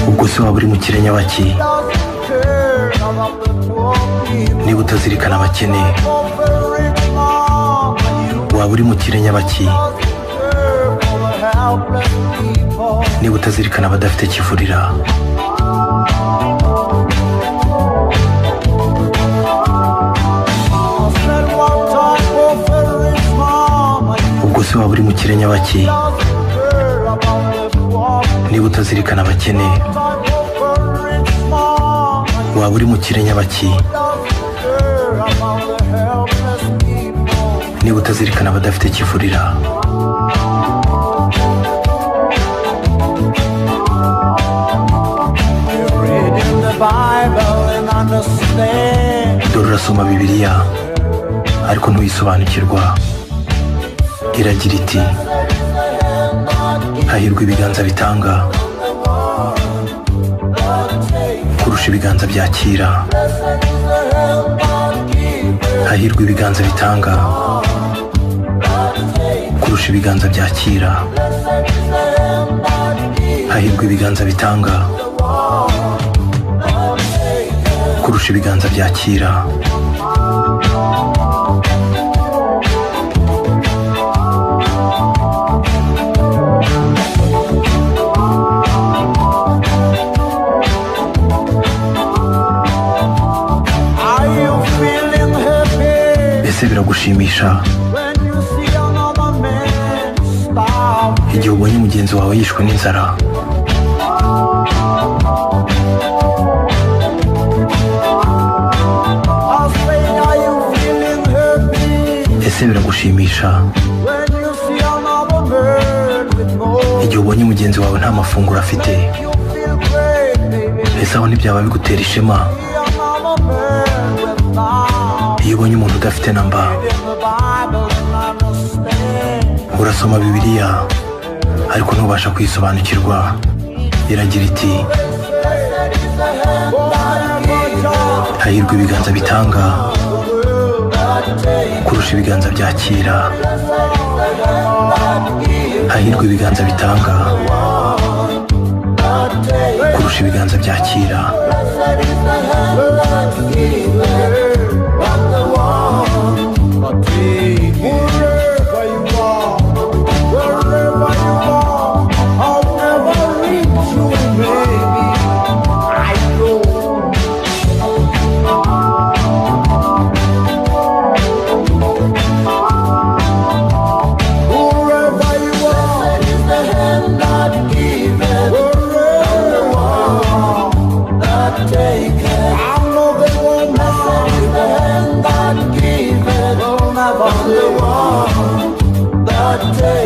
ubwo se waba uri mu kirenya baki niba utazirikana abakene? waba uri mu kirenya baki niba utazirikana abadafite kivurira? ubwo se waba uri mu kirenya baki niba utazirikana abakene? waba uri mu kirenya baki niba utazirikana abadafite kivurira? dore urasoma bibiliya ariko ntuyisobanukirwa. iragira iti hahirwa ibiganza bitanga kurusha ibiganza byakira. hahirwa ibiganza bitanga kurusha ibiganza byakira. hahirwa ibiganza bitanga kurusha ibiganza byakira. ese biragushimisha igihe ubonye mugenzi wawe yishwe n'inzara? ese biragushimisha igihe ubonye mugenzi wawe nta mafunguro afite? ese aho ntibyaba bigutera ishema iyo ubonye umuntu udafite namba? urasoma bibiliya ariko ntubasha kuyisobanukirwa. iragira iti hahirwa ibiganza bitanga kurusha ibiganza byakira. hahirwa ibiganza bitanga kurusha ibiganza byakira. the one that takes